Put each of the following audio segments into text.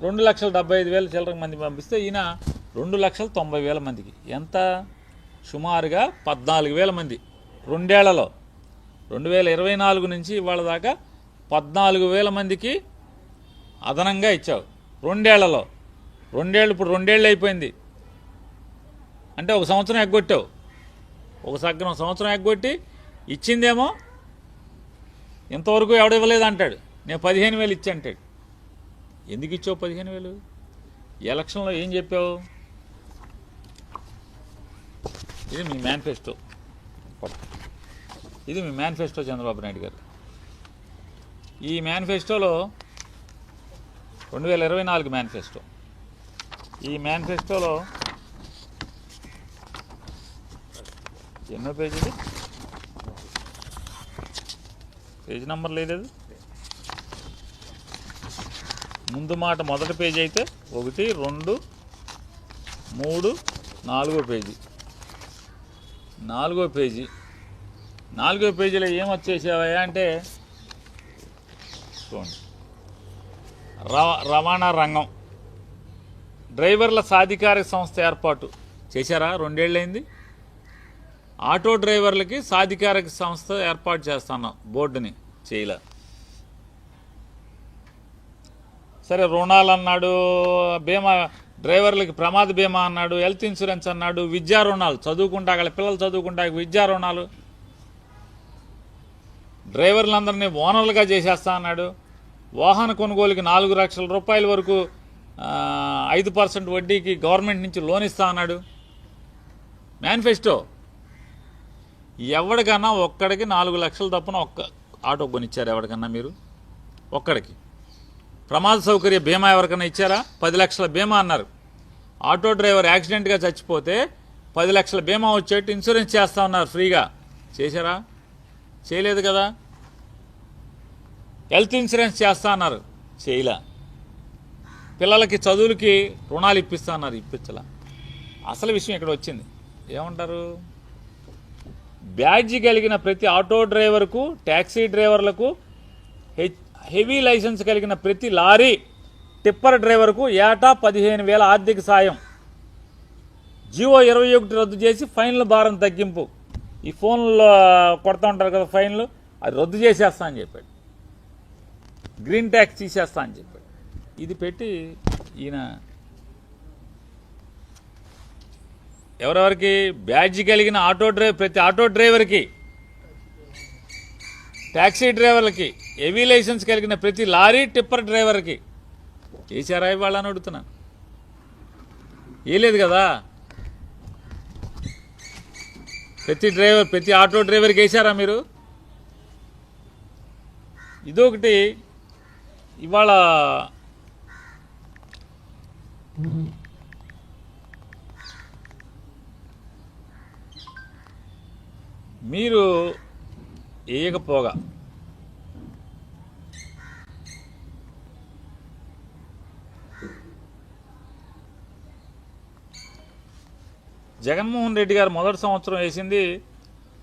2,75,000 చిల్లర మంది పంపిస్తే ఈయన 2,90,000 మందికి, ఎంత సుమారుగా 14,000 మంది రెండేళ్లలో, 2024 నుంచి ఇవాళ దాకా 14,000 మందికి అదనంగా ఇచ్చావు రెండేళ్లలో. ఇప్పుడు రెండేళ్ళు అయిపోయింది అంటే ఒక సంవత్సరం ఎగ్గొట్టావు. ఒక సంవత్సరం ఎగ్గొట్టి ఇచ్చిందేమో ఇంతవరకు ఎవడు ఇవ్వలేదు అంటాడు. నేను 15,000 ఇచ్చా అంటాడు. ఎందుకు ఇచ్చావు 15,000? ఎలక్షన్లో ఏం చెప్పావు? ఇది మీ మేనిఫెస్టో, చంద్రబాబు నాయుడు గారు. ఈ మేనిఫెస్టోలో 2024 మేనిఫెస్టో, ఈ మేనిఫెస్టోలో ఎన్నో పేజీది? పేజీ నెంబర్ లేదు. ముందు మాట మొదటి పేజీ అయితే 1, 2, 3, 4వ పేజీ. 4వ పేజీలో ఏం వచ్చేసావా అంటే చూడండి, రవాణా రంగం డ్రైవర్ల సాధికారిక సంస్థ ఏర్పాటు చేశారా? 2 ఏళ్ళైంది. ఆటో డ్రైవర్లకి సాధికారిక సంస్థ ఏర్పాటు చేస్తాను, బోర్డుని చేయలే. సరే, రుణాలు అన్నాడు, బీమా డ్రైవర్లకి ప్రమాద బీమా అన్నాడు, హెల్త్ ఇన్సూరెన్స్ అన్నాడు, విద్యా రుణాలు చదువుకుంటా పిల్లలు చదువుకుంటా విద్యా రుణాలు, డ్రైవర్లందరినీ ఓనర్లుగా చేసేస్తా అన్నాడు. వాహన కొనుగోలుకి 4 లక్షల రూపాయల వరకు 5% వడ్డీకి గవర్నమెంట్ నుంచి లోన్ ఇస్తా అన్నాడు. మేనిఫెస్టో. ఎవరికన్నా ఒక్కడికి 4 లక్షలు తప్పున ఒక్క ఆటో కొనిచ్చారు? ఎవరికన్నా మీరు ఒక్కడికి? ప్రమాద సౌకర్య బీమా ఎవరికన్నా ఇచ్చారా? 10 లక్షల బీమా అన్నారు. ఆటో డ్రైవర్ యాక్సిడెంట్గా చచ్చిపోతే 10 లక్షల బీమా వచ్చేట్టు ఇన్సూరెన్స్ చేస్తా ఉన్నారు ఫ్రీగా. చేశారా? చేయలేదు కదా. హెల్త్ ఇన్సూరెన్స్ చేస్తా అన్నారు, చేయలే. పిల్లలకి చదువులకి రుణాలు ఇప్పిస్తా అన్నారు, ఇప్పించలా. అసలు విషయం ఇక్కడ వచ్చింది. ఏమంటారు? బ్యాడ్జి కలిగిన ప్రతి ఆటో డ్రైవర్కు, ట్యాక్సీ డ్రైవర్లకు, హెవీ లైసెన్స్ కలిగిన ప్రతి లారీ టిప్పర్ డ్రైవర్కు ఏటా 15,000 ఆర్థిక సాయం. జీవో 21 రద్దు చేసి ఫైన్ల భారం తగ్గింపు. ఈ ఫోన్లో కొడతా ఉంటారు కదా ఫైన్లు, అది రద్దు చేసేస్తా అని చెప్పాడు. గ్రీన్ ట్యాక్స్ తీసేస్తా అని చెప్పాడు. ఇది పెట్టి ఈయన ఎవరెవరికి? బ్యాడ్జి కలిగిన ప్రతి ఆటో డ్రైవర్కి, ట్యాక్సీ డ్రైవర్లకి, హెవీ లైసెన్స్ కలిగిన ప్రతి లారీ టిప్పర్ డ్రైవర్కి చేశారా ఇవాళ అని అడుగుతున్నాను. లేదు కదా. ప్రతి ఆటో డ్రైవర్కి వేశారా మీరు? ఇదొకటి. ఇవాళ మీరు వేయకపోగా జగన్మోహన్ రెడ్డి గారు మొదటి సంవత్సరం వేసింది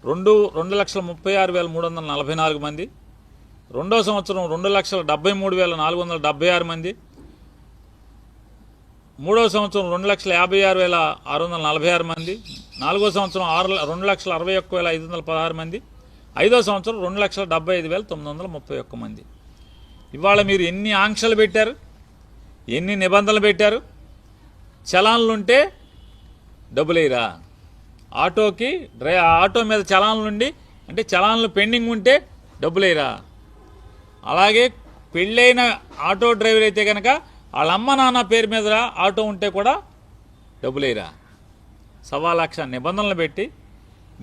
2,36,344 మంది. రెండో సంవత్సరం 2,73,476 మంది. మూడో సంవత్సరం 2,56,646 మంది. నాలుగో సంవత్సరం 2,61,516 మంది. ఐదో సంవత్సరం 2,75,931 మంది. ఇవాళ మీరు ఎన్ని ఆంక్షలు పెట్టారు, ఎన్ని నిబంధనలు పెట్టారు? చలాన్లుంటే డబ్బులేరా? ఆటో మీద చలాన్లుండి అంటే చలాన్లు పెండింగ్ ఉంటే డబ్బులేరా? అలాగే పెళ్ళైన ఆటో డ్రైవర్ అయితే కనుక వాళ్ళ అమ్మ నాన్న పేరు మీద ఆటో ఉంటే కూడా డబ్బులేరా? 1,00,000 నిబంధనలు పెట్టి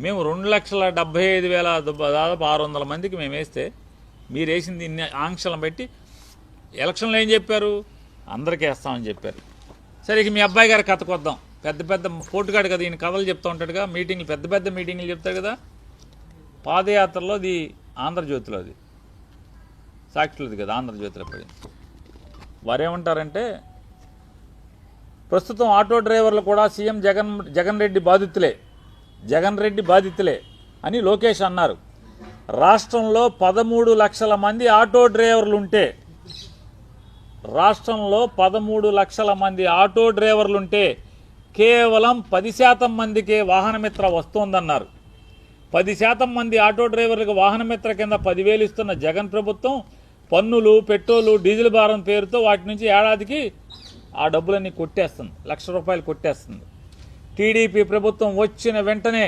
మేము 2,75,000 దాదాపు 600 మందికి మేము వేస్తే మీరు వేసింది ఇన్ని ఆంక్షలను బట్టి ఎలక్షన్లో ఏం చెప్పారు? అందరికీ వేస్తామని చెప్పారు. సరే, ఇక మీ అబ్బాయి గారి కథకు వద్దాం. పెద్ద పోటుగాడు కదా, ఈయన కథలు చెప్తూ ఉంటాడుగా, మీటింగ్లు పెద్ద మీటింగ్లు చెప్తాడు కదా. పాదయాత్రలో అది ఆంధ్రజ్యోతిలో, అది సాక్షులది కదా, ఆంధ్రజ్యోతిలో పడింది. వారేమంటారంటే ప్రస్తుతం ఆటో డ్రైవర్లు కూడా సీఎం జగన్ రెడ్డి బాధితులే అని లోకేష్ అన్నారు. రాష్ట్రంలో 13 లక్షల మంది ఆటో డ్రైవర్లు ఉంటే రాష్ట్రంలో 13 లక్షల మంది ఆటో డ్రైవర్లుంటే కేవలం 10% మందికే వాహనమిత్ర వస్తోందన్నారు. 10% మంది ఆటో డ్రైవర్లకు వాహనమిత్ర కింద 10,000 ఇస్తున్న జగన్ ప్రభుత్వం పన్నులు, పెట్రోలు, డీజిల్ భారం పేరుతో వాటి నుంచి ఏడాదికి ఆ డబ్బులన్నీ కొట్టేస్తుంది. ₹1,00,000 కొట్టేస్తుంది. టీడీపీ ప్రభుత్వం వచ్చిన వెంటనే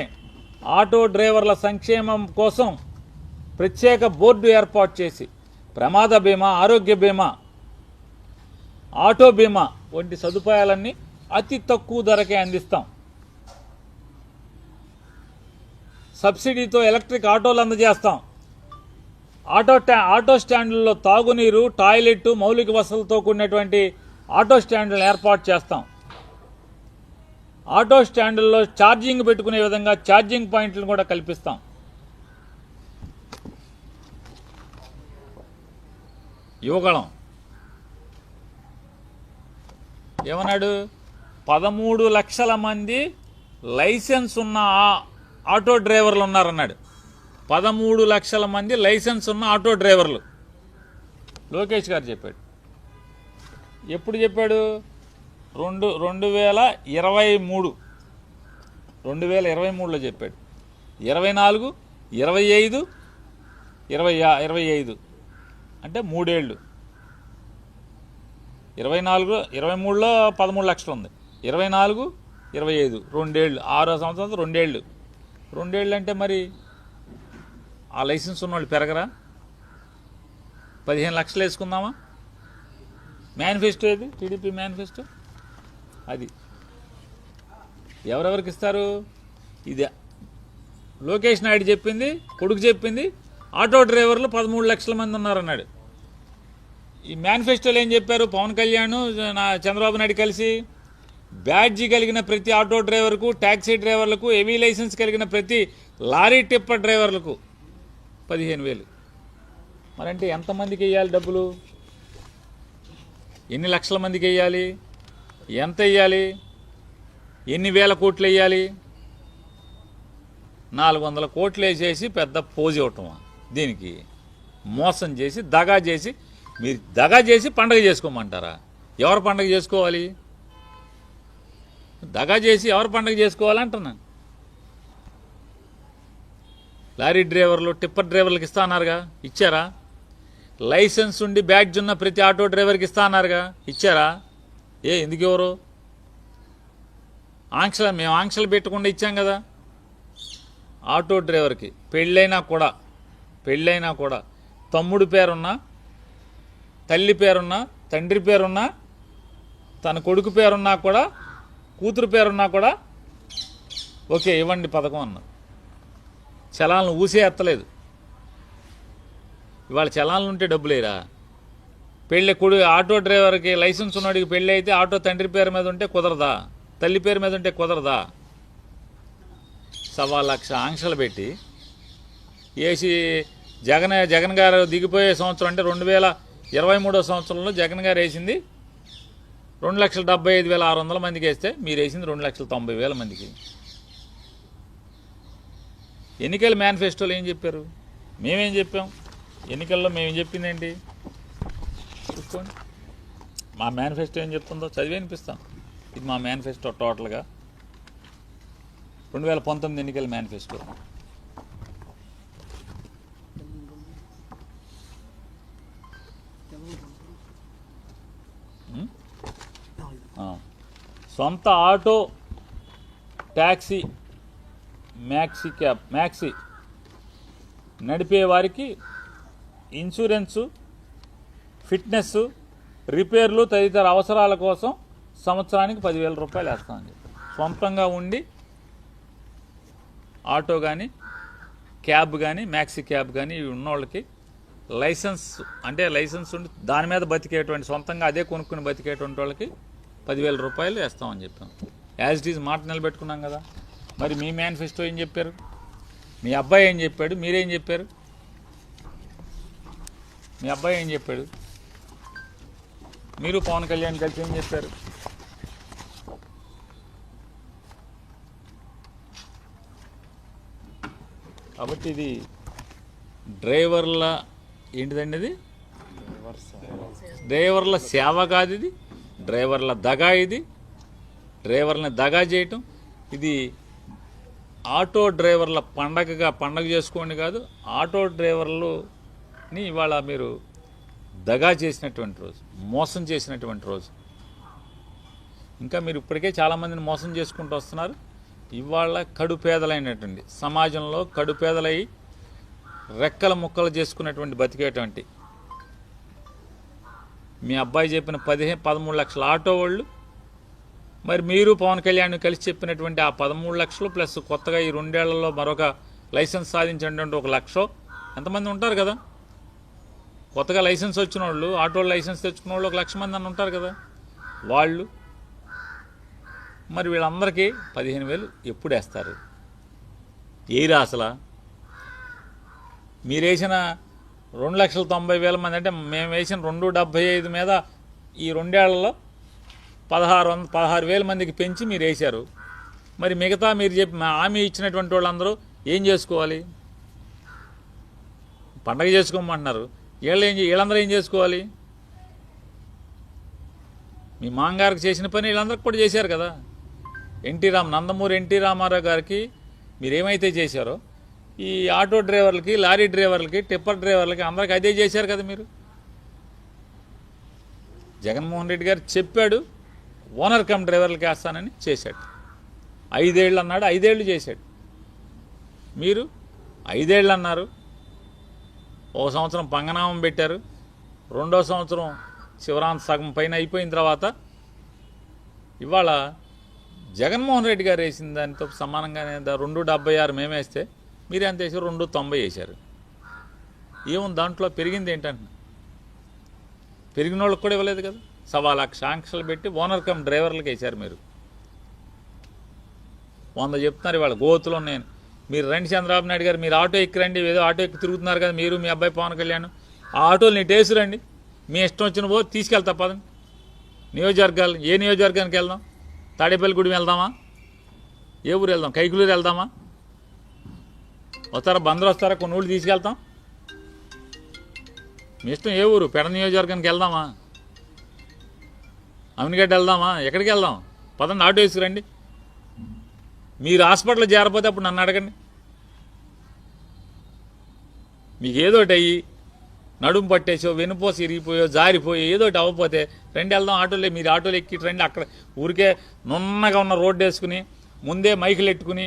ఆటో డ్రైవర్ల సంక్షేమం కోసం ప్రత్యేక బోర్డు ఏర్పాటు చేసి ప్రమాద బీమా, ఆరోగ్య బీమా, ఆటో బీమా వంటి సదుపాయాలన్నీ అతి తక్కువ ధరకే అందిస్తాం. సబ్సిడీతో ఎలక్ట్రిక్ ఆటోలు అందజేస్తాం. ఆటో స్టాండ్లలో తాగునీరు, టాయిలెట్, మౌలిక వసతులతో కూడినటువంటి ఆటో స్టాండ్లను ఏర్పాటు చేస్తాం. ఆటో స్టాండ్లలో ఛార్జింగ్ పెట్టుకునే విధంగా ఛార్జింగ్ పాయింట్లను కూడా కల్పిస్తాం. యువగళం ఏమన్నాడు? 13 లక్షల మంది లైసెన్స్ ఉన్న ఆటో డ్రైవర్లు ఉన్నారన్నాడు. 13 లక్షల మంది లైసెన్స్ ఉన్న ఆటో డ్రైవర్లు లోకేష్ గారు చెప్పాడు. ఎప్పుడు చెప్పాడు? 2023లో చెప్పాడు. 24, 25, 25 అంటే 3 ఏళ్ళు. 23లో 13 లక్షలు ఉంది. 24, 25 2 ఏళ్ళు. 6వ సంవత్సరం 2 ఏళ్ళు. 2 ఏళ్ళు అంటే మరి ఆ లైసెన్స్ ఉన్నవాళ్ళు పెరగరా? 15 లక్షలు వేసుకుందామా? మేనిఫెస్టో ఏది? టీడీపీ మేనిఫెస్టో అది. ఎవరెవరికి ఇస్తారు? ఇది లోకేష్ నాయుడు చెప్పింది, కొడుకు చెప్పింది. ఆటో డ్రైవర్లు 13 లక్షల మంది ఉన్నారన్నాడు. ఈ మేనిఫెస్టోలో ఏం చెప్పారు? పవన్ కళ్యాణ్, చంద్రబాబు నాయుడు కలిసి బ్యాడ్జీ కలిగిన ప్రతి ఆటో డ్రైవర్కు, ట్యాక్సీ డ్రైవర్లకు, హెవీ లైసెన్స్ కలిగిన ప్రతి లారీ టిప్పర్ డ్రైవర్లకు 15,000. మరంటే ఎంతమందికి వేయాలి డబ్బులు? ఎన్ని లక్షల మందికి వేయాలి? ఎంత వేయాలి? ఎన్ని వేల కోట్లు వేయాలి? 400 కోట్లు వేసేసి పెద్ద పోజ్ ఇవ్వటమా? దీనికి మోసం చేసి, దగా చేసి, మీరు దగా చేసి పండగ చేసుకోమంటారా? ఎవరు పండగ చేసుకోవాలి? దగా చేసి ఎవరు పండగ చేసుకోవాలంటున్నాను. లారీ డ్రైవర్లు, టిప్పర్ డ్రైవర్లకు ఇస్తా అన్నారుగా, ఇచ్చారా? లైసెన్స్ ఉండి బ్యాడ్జ్ ఉన్న ప్రతి ఆటో డ్రైవర్కి ఇస్తా అన్నారుగా, ఇచ్చారా? ఎందుకు ఎవరు మేము ఆంక్షలు పెట్టకుండా ఇచ్చాం కదా. ఆటో డ్రైవర్కి పెళ్ళైనా కూడా తమ్ముడు పేరున్నా, తల్లి పేరున్నా, తండ్రి పేరున్నా, తన కొడుకు పేరున్నా కూడా, కూతురు పేరున్నా కూడా ఓకే ఇవ్వండి పథకం అన్న. చలాలను ఊసే ఎత్తలేదు. ఇవాళ చలాన్లు ఉంటే డబ్బులేరా? ఆటో డ్రైవర్కి లైసెన్స్ ఉన్నవాడికి పెళ్ళి అయితే ఆటో తండ్రి పేరు మీద ఉంటే కుదరదా? తల్లి పేరు మీద ఉంటే కుదరదా? 1,00,000 ఆంక్షలు పెట్టి వేసి జగన్ గారు దిగిపోయే సంవత్సరం అంటే 2023 సంవత్సరంలో జగన్ గారు వేసింది 2,75,600 మందికి వేస్తే మీరు వేసింది 2,90,000 మందికి. ఎన్నికల మేనిఫెస్టోలో ఏం చెప్పారు? మేమేం చెప్పాం? ఎన్నికల్లో మేమేం చెప్పింది ఏంటి చూసుకోండి. మా మేనిఫెస్టో ఏం చెప్తుందో చదివి వినిపిస్తాం. ఇది మా మేనిఫెస్టో టోటల్గా 2019 ఎన్నికల మేనిఫెస్టో. సొంత ఆటో, ట్యాక్సీ, మ్యాక్సీ నడిపే వారికి ఇన్సూరెన్సు, ఫిట్నెస్, రిపేర్లు తదితర అవసరాల కోసం సంవత్సరానికి 10,000 రూపాయలు వేస్తామని చెప్పి. సొంతంగా ఉండి ఆటో కానీ, క్యాబ్ కానీ, మ్యాక్సీ క్యాబ్ కానీ ఇవి ఉన్నోళ్ళకి లైసెన్స్ ఉండి దాని మీద బతికేటువంటి, సొంతంగా అదే కొనుక్కుని బతికేటువంటి వాళ్ళకి 10,000 రూపాయలు వేస్తామని చెప్పాం. యాజ్ ఇట్ ఈజ్ మాట నిలబెట్టుకున్నాం కదా. మరి మీ మేనిఫెస్టో ఏం చెప్పారు? మీ అబ్బాయి ఏం చెప్పాడు? మీరేం చెప్పారు? మీ అబ్బాయి ఏం చెప్పాడు? మీరు పవన్ కళ్యాణ్ కలిసి ఏం చెప్పారు? కాబట్టి ఇది డ్రైవర్ల ఏంటిదండి, ఇది డ్రైవర్ల సేవ కాదు ఇది, డ్రైవర్ల దగా ఇది, డ్రైవర్లని దగా చేయటం ఇది. ఆటో డ్రైవర్ల పండగ చేసుకోండి కాదు, ఆటో డ్రైవర్లని ఇవాళ మీరు దగా చేసినటువంటి రోజు, మోసం చేసినటువంటి రోజు. ఇంకా మీరు ఇప్పటికే చాలామందిని మోసం చేసుకుంటూ వస్తున్నారు. ఇవాళ కడుపేదలైనటువంటి సమాజంలో కడుపేదలై రెక్కల ముక్కలు చేసుకున్నటువంటి బతికేటువంటి మీ అబ్బాయి చెప్పిన 13 లక్షల ఆటో వాళ్ళు, మరి మీరు పవన్ కళ్యాణ్ కలిసి చెప్పినటువంటి ఆ 13 లక్షలు ప్లస్ కొత్తగా ఈ 2 ఏళ్లలో మరొక లైసెన్స్ సాధించినటువంటి 1 లక్ష ఎంతమంది ఉంటారు కదా. కొత్తగా లైసెన్స్ వచ్చిన వాళ్ళు, ఆటో లైసెన్స్ తెచ్చుకున్న వాళ్ళు 1 లక్ష మంది అని ఉంటారు కదా. వాళ్ళు మరి వీళ్ళందరికీ 15,000 ఎప్పుడు వేస్తారు? ఏరా అసలు మీరు వేసిన 2,90,000 మంది అంటే మేము వేసిన 275 మీద ఈ 2 ఏళ్లలో 16,000 మందికి పెంచి మీరు వేశారు. మరి మిగతా మీరు చెప్పి హామీ ఇచ్చినటువంటి వాళ్ళందరూ ఏం చేసుకోవాలి? పండగ చేసుకోమంటున్నారు, వీళ్ళందరూ ఏం చేసుకోవాలి? మీ మాంగారికి చేసిన పని వీళ్ళందరికీ కూడా చేశారు కదా. నందమూరి ఎన్టీ రామారావు గారికి మీరేమైతే చేశారో ఈ ఆటో డ్రైవర్లకి, లారీ డ్రైవర్లకి, టిప్పర్ డ్రైవర్లకి అందరికీ అదే చేశారు కదా మీరు. జగన్మోహన్ రెడ్డి గారు చెప్పాడు ఓనర్ కమ్ డ్రైవర్లకి వేస్తానని, చేశాడు. 5 ఏళ్ళు అన్నాడు, 5 ఏళ్ళు చేశాడు. మీరు 5 ఏళ్ళు అన్నారు, 1 సంవత్సరం పంగనామం పెట్టారు, 2వ సంవత్సరం శివరాంత్ సగం పైన అయిపోయిన తర్వాత ఇవాళ జగన్మోహన్ రెడ్డి గారు వేసిన దానితో సమానంగానే 2.76 మేము వేస్తే మీరు ఎంత వేసారు? 2.90 వేశారు. ఏముంది దాంట్లో? పెరిగింది ఏంటంటే పెరిగిన వాళ్ళకి కూడా ఇవ్వలేదు కదా. 1,00,000 ఆంక్షలు పెట్టి ఓనర్ కమ్ డ్రైవర్లకి వేశారు. మీరు 100 చెప్తున్నారు ఇవాళ గోతులో. మీరు రండి చంద్రబాబు నాయుడు గారు, మీరు ఆటో ఎక్కి రండి, ఏదో ఆటో ఎక్కి తిరుగుతున్నారు కదా మీరు, మీ అబ్బాయి పవన్ కళ్యాణ్. ఆ ఆటోలు నీ టేసు రండి, మీ ఇష్టం వచ్చిన పో తీసుకెళ్తా పదండి. నియోజకవర్గాలు, ఏ నియోజకవర్గానికి వెళ్దాం? తాడేపల్లిగూడెం వెళ్దామా? ఏ ఊరు వెళ్దాం? కైకులూరు వెళ్దామా? వస్తారా? బందరు వస్తారా? కొన్ని ఊళ్ళు తీసుకెళ్తాం. మీ ఇష్టం. ఏ ఊరు? పెడ నియోజకవర్గానికి వెళ్దామా? అమినిగడ్డ వెళ్దామా? ఎక్కడికి వెళ్దాం? పదండి, ఆటో వేసుకురండి. మీరు హాస్పిటల్ చేరపోతే అప్పుడు నన్ను అడగండి. మీకు ఏదోటి అయ్యి నడుము పట్టేసో, వెనుపోసి ఇరిగిపోయో, జారిపోయో ఏదోటి అవ్వకపోతే రండి వెళ్దాం ఆటోలే. మీరు ఆటోలు ఎక్కి రండి. అక్కడ ఊరికే నున్నగా ఉన్న రోడ్డు వేసుకుని ముందే మైకులు ఎట్టుకుని,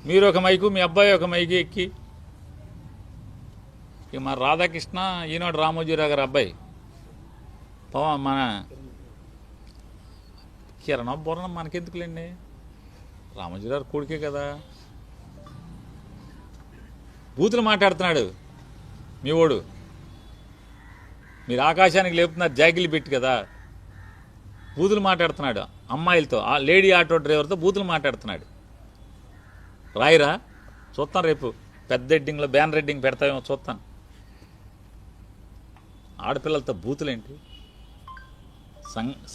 మీరు ఒక మైకు, మీ అబ్బాయి ఒక మైకు ఎక్కి, ఇక మన రాధాకృష్ణ ఈనాడు రామోజీరావు గారు అబ్బాయి మన కిరణం బోరణం మనకెందుకులేండి, రామోజీరావు కొడుకే కదా. బూతులు మాట్లాడుతున్నాడు మీ ఓడు. మీరు ఆకాశానికి లేపుతున్నారు జాగిలు పెట్టి కదా. బూతులు మాట్లాడుతున్నాడు అమ్మాయిలతో, ఆ లేడీ ఆటో డ్రైవర్తో బూతులు మాట్లాడుతున్నాడు. రాయిరా, చూస్తాను రేపు పెద్ద ఎడ్డింగ్లో బ్యానర్ ఎడ్డింగ్ పెడతామేమో చూస్తాను. ఆడపిల్లలతో బూతులేంటి?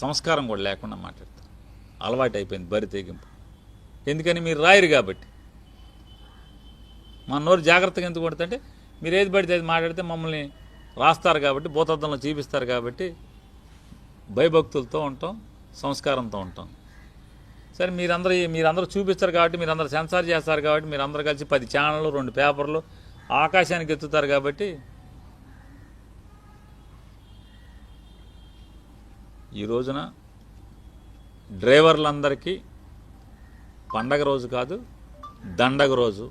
సంస్కారం కూడా లేకుండా మాట్లాడతారు. అలవాటు అయిపోయింది బరి తెగింపు. ఎందుకని? మీరు రాయరు కాబట్టి. మా నోరు జాగ్రత్తగా ఎందుకు కొడుతుంటే మీరు ఏది పడితే అది మాట్లాడితే మమ్మల్ని రాస్తారు కాబట్టి, భూతద్దంలో చూపిస్తారు కాబట్టి భయభక్తులతో ఉంటాం, సంస్కారంతో ఉంటాం. సరే మీరందరూ చూపిస్తారు కాబట్టి, మీరందరూ సెన్సార్ చేస్తారు కాబట్టి, మీరందరూ కలిసి 10 ఛానళ్ళు 2 పేపర్లు ఆకాశానికి ఎత్తుతారు కాబట్టి ఈ రోజున డ్రైవర్లందరికీ పండగ రోజు కాదు, దండగ రోజు.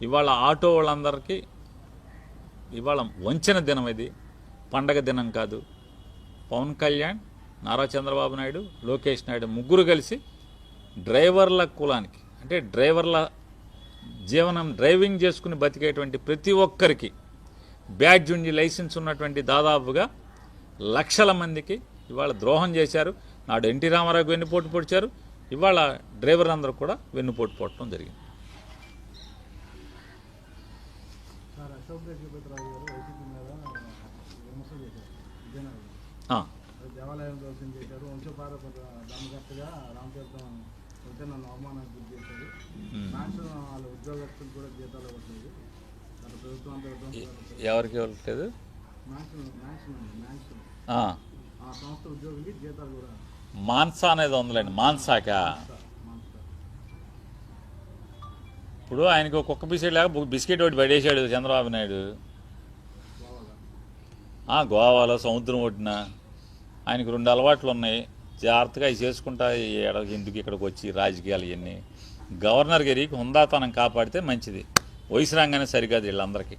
ఇవాళ ఆటో వాళ్ళందరికీ ఇవాళ వంచన దినం, ఇది పండగ దినం కాదు. పవన్ కళ్యాణ్, నారా చంద్రబాబు నాయుడు, లోకేష్ నాయుడు ముగ్గురు కలిసి డ్రైవర్ల కులానికి, అంటే డ్రైవర్ల జీవనం డ్రైవింగ్ చేసుకుని బతికేటువంటి ప్రతి ఒక్కరికి బ్యాడ్జ్ ఉండి లైసెన్స్ ఉన్నటువంటి దాదాపుగా లక్షల మందికి ఇవాళ ద్రోహం చేశారు. నాడు ఎన్టీ రామారావుకి వెన్నుపోటు పొడిచారు, ఇవాళ డ్రైవర్లందరూ కూడా వెన్నుపోటు పొట్టడం జరిగింది. దేవాలయం దర్శనం చేశారు, వంశపారపర్గా రామతీర్థం వెళ్తే నన్ను అవమానానికి గురి చేశారు. మ్యాక్సిమం వాళ్ళ ఉద్యోగస్తులు కూడా జీతాలు ఇవ్వట్లేదు. ప్రభుత్వం ఎవరికి ఇవ్వట్లేదు? మ్యాన్షన్ ఆ, ఆ సంస్థ ఉద్యోగులకి జీతాలు కూడా మాన్సా అనేది ఉందిలేండి, మాన్సాక. మాన్సా. ఇప్పుడు ఆయనకు ఒక కుక్క బిస్కెట్ లేక బిస్కెట్ ఒకటి పడేసాడు చంద్రబాబు నాయుడు. గోవాగా గోవాలో సముద్రం ఒడ్డున ఆయనకు 2 అలవాట్లు ఉన్నాయి. జాగ్రత్తగా అవి చేసుకుంటా ఎందుకు ఇక్కడికి వచ్చి రాజకీయాలు ఇవన్నీ. గవర్నర్ గారికి హుందాతనం కాపాడితే మంచిది. వయసు రాగానే సరికాదు వీళ్ళందరికీ.